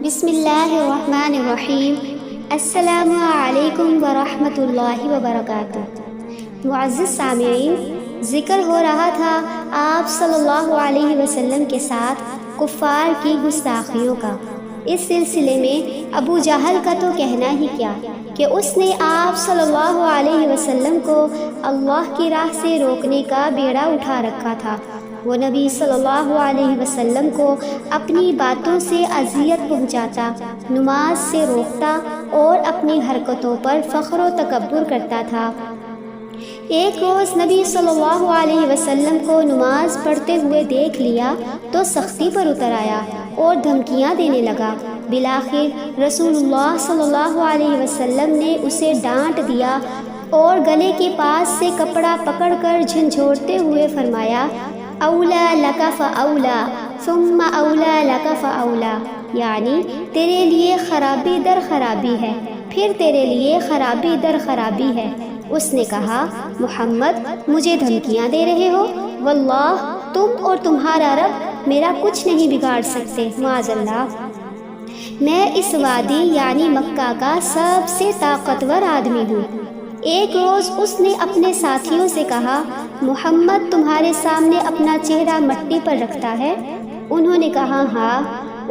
بسم اللہ الرحمن الرحیم۔ السلام علیکم ورحمۃ اللہ وبرکاتہ۔ معزز سامعین، ذکر ہو رہا تھا آپ صلی اللہ علیہ وسلم کے ساتھ کفار کی گستاخیوں کا۔ اس سلسلے میں ابو جہل کا تو کہنا ہی کیا کہ اس نے آپ صلی اللہ علیہ وسلم کو اللہ کی راہ سے روکنے کا بیڑا اٹھا رکھا تھا۔ وہ نبی صلی اللہ علیہ وسلم کو اپنی باتوں سے اذیت پہنچاتا، نماز سے روکتا اور اپنی حرکتوں پر فخر و تکبر کرتا تھا۔ ایک روز نبی صلی اللہ علیہ وسلم کو نماز پڑھتے ہوئے دیکھ لیا تو سختی پر اتر آیا اور دھمکیاں دینے لگا۔ بالآخر رسول اللہ صلی اللہ علیہ وسلم نے اسے ڈانٹ دیا اور گلے کے پاس سے کپڑا پکڑ کر جھنجھوڑتے ہوئے فرمایا، اولا لک فاولا ثم اولا لک فاولا، یعنی تیرے لیے خرابی در خرابی ہے، پھر تیرے لیے خرابی در خرابی ہے۔ اس نے کہا، محمد مجھے دھمکیاں دے رہے ہو؟ واللہ تم اور تمہارا رب میرا کچھ نہیں بگاڑ سکتے، معاذ اللہ۔ میں اس وادی یعنی مکہ کا سب سے طاقتور آدمی ہوں۔ ایک روز اس نے اپنے ساتھیوں سے کہا، محمد تمہارے سامنے اپنا چہرہ مٹی پر رکھتا ہے؟ انہوں نے کہا ہاں۔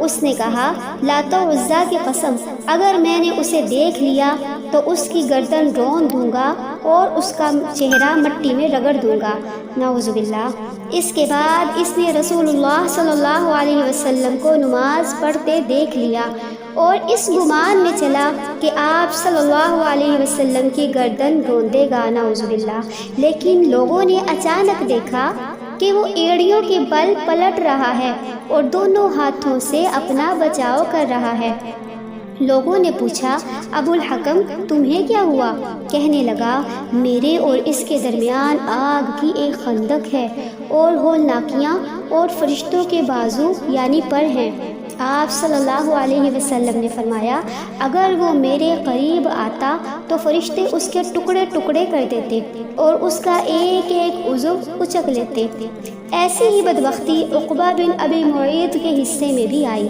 اس نے کہا، لات و عزا کی قسم، اگر میں نے اسے دیکھ لیا تو اس کی گردن رون دوں گا اور اس کا چہرہ مٹی میں رگڑ دوں گا، نعوذ باللہ۔ اس کے بعد اس نے رسول اللہ صلی اللہ علیہ وسلم کو نماز پڑھتے دیکھ لیا اور اس گمان میں چلا کہ آپ صلی اللہ علیہ وسلم کی گردن روندے گا، نعوذ باللہ۔ لیکن لوگوں نے اچانک دیکھا کہ وہ ایڑیوں کے بل پلٹ رہا ہے اور دونوں ہاتھوں سے اپنا بچاؤ کر رہا ہے۔ لوگوں نے پوچھا، ابو الحکم تمہیں کیا ہوا؟ کہنے لگا، میرے اور اس کے درمیان آگ کی ایک خندق ہے اور ہولناکیاں اور فرشتوں کے بازو یعنی پر ہیں۔ آپ صلی اللہ علیہ وسلم نے فرمایا، اگر وہ میرے قریب آتا تو فرشتے اس کے ٹکڑے ٹکڑے کر دیتے اور اس کا ایک ایک عضو اچک لیتے۔ ایسی ہی بدبختی عقبہ بن ابی معیط کے حصے میں بھی آئی۔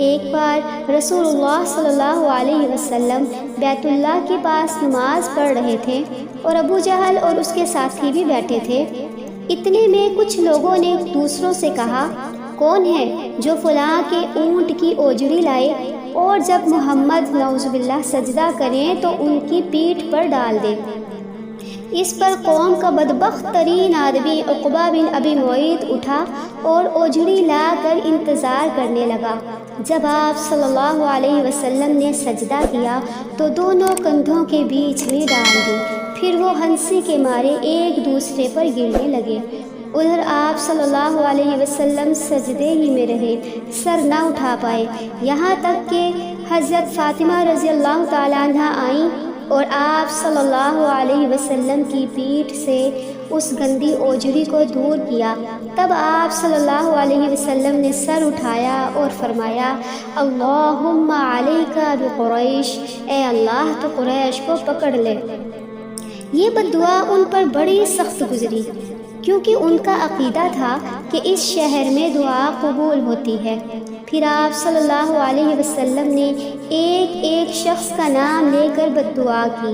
ایک بار رسول اللہ صلی اللہ علیہ وسلم بیت اللہ کے پاس نماز پڑھ رہے تھے اور ابو جہل اور اس کے ساتھی بھی بیٹھے تھے۔ اتنے میں کچھ لوگوں نے دوسروں سے کہا، کون ہے جو فلاں کے اونٹ کی اوجری لائے اور جب محمد نعوذ باللہ سجدہ کریں تو ان کی پیٹھ پر ڈال دے۔ اس پر قوم کا بدبخت ترین آدمی عقبہ بن ابی معیط اٹھا اور اوجری لا کر انتظار کرنے لگا۔ جب آپ صلی اللہ علیہ وسلم نے سجدہ کیا تو دونوں کندھوں کے بیچ میں ڈال دی، پھر وہ ہنسی کے مارے ایک دوسرے پر گرنے لگے۔ ادھر آپ صلی اللہ علیہ وسلم سجدے ہی میں رہے، سر نہ اٹھا پائے، یہاں تک کہ حضرت فاطمہ رضی اللہ تعالیٰ عنہ آئیں اور آپ صلی اللہ علیہ وسلم کی پیٹھ سے اس گندی اوجری کو دور کیا۔ تب آپ صلی اللہ علیہ وسلم نے سر اٹھایا اور فرمایا، اللہم علیک بقریش، اے اللہ تو قریش کو پکڑ لے۔ یہ بددعا ان پر بڑی سخت گزری، کیونکہ ان کا عقیدہ تھا کہ اس شہر میں دعا قبول ہوتی ہے۔ پھر آپ صلی اللہ علیہ وسلم نے ایک ایک شخص کا نام لے کر بددعا کی،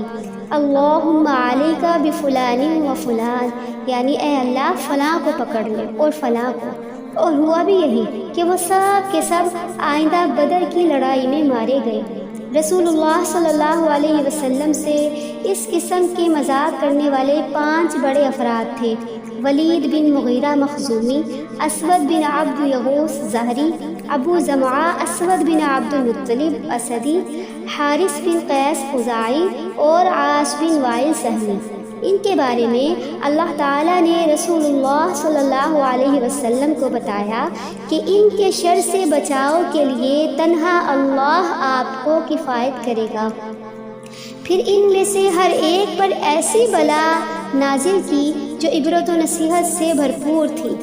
اللہم علیک بفلان و فلان، یعنی اے اللہ فلاں کو پکڑ لے اور فلاں کو۔ اور ہوا بھی یہی کہ وہ سب کے سب آئندہ بدر کی لڑائی میں مارے گئے۔ رسول اللہ صلی اللہ علیہ وسلم سے اس قسم کے مذاق کرنے والے 5 بڑے افراد تھے: ولید بن مغیرہ مخزومی، اسود بن عبد یغوث زہری، ابو زمعہ اسود بن عبد المطلب اسدی، حارث بن قیس خزاعی اور عاص بن وائل سہمی۔ ان کے بارے میں اللہ تعالیٰ نے رسول اللہ صلی اللہ علیہ وسلم کو بتایا کہ ان کے شر سے بچاؤ کے لیے تنہا اللہ آپ کو کفایت کرے گا۔ پھر ان میں سے ہر ایک پر ایسی بلا نازل کی جو عبرت و نصیحت سے بھرپور تھی۔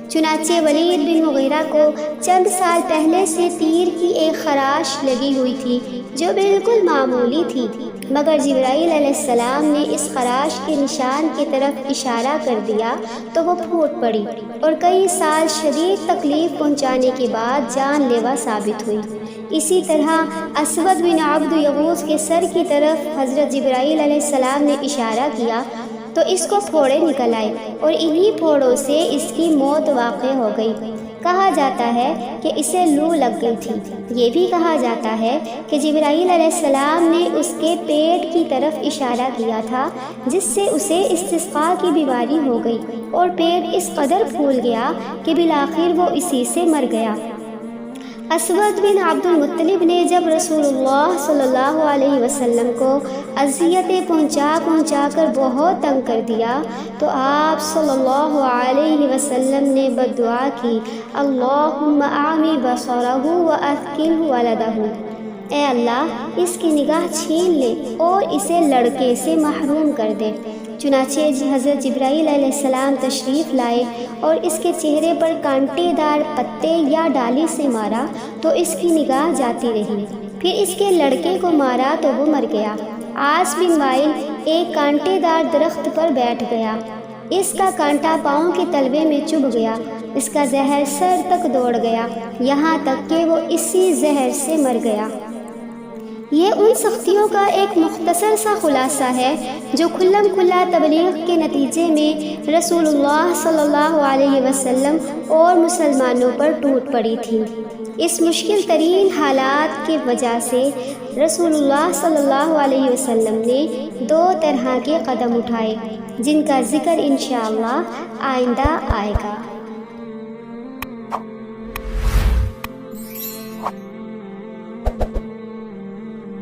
چنانچہ ولید بن مغیرہ کو چند سال پہلے سے تیر کی ایک خراش لگی ہوئی تھی جو بالکل معمولی تھی، مگر جبرائیل علیہ السلام نے اس خراش کے نشان کی طرف اشارہ کر دیا تو وہ پھوٹ پڑی اور کئی سال شدید تکلیف پہنچانے کے بعد جان لیوا ثابت ہوئی۔ اسی طرح اسود بن عبد یغوث کے سر کی طرف حضرت جبرائیل علیہ السلام نے اشارہ کیا تو اس کو پھوڑے نکل آئے اور انہی پھوڑوں سے اس کی موت واقع ہو گئی۔ کہا جاتا ہے کہ اسے لو لگ گئی تھی۔ یہ بھی کہا جاتا ہے کہ جبرائیل علیہ السلام نے اس کے پیٹ کی طرف اشارہ کیا تھا، جس سے اسے استسقاء کی بیماری ہو گئی اور پیٹ اس قدر پھول گیا کہ بالآخر وہ اسی سے مر گیا۔ اسود بن عبد المطلب نے جب رسول اللہ صلی اللہ علیہ وسلم کو اذیتیں پہنچا کر بہت تنگ کر دیا تو آپ صلی اللہ علیہ وسلم نے بد دعا کی، اللہم اعمی بصرہ واثقلہ ولدہ، اے اللہ اس کی نگاہ چھین لے اور اسے لڑکے سے محروم کر دے۔ چنانچہ حضرت جبرائیل علیہ السلام تشریف لائے اور اس کے چہرے پر کانٹے دار پتے یا ڈالی سے مارا تو اس کی نگاہ جاتی رہی۔ پھر اس کے لڑکے کو مارا تو وہ مر گیا۔ عاص بن وائل ایک کانٹے دار درخت پر بیٹھ گیا، اس کا کانٹا پاؤں کے تلوے میں چبھ گیا، اس کا زہر سر تک دوڑ گیا، یہاں تک کہ وہ اسی زہر سے مر گیا۔ یہ ان سختیوں کا ایک مختصر سا خلاصہ ہے جو کھلم کھلا تبلیغ کے نتیجے میں رسول اللہ صلی اللہ علیہ وسلم اور مسلمانوں پر ٹوٹ پڑی تھی۔ اس مشکل ترین حالات کی وجہ سے رسول اللہ صلی اللہ علیہ وسلم نے 2 طرح کے قدم اٹھائے، جن کا ذکر انشاءاللہ آئندہ آئے گا۔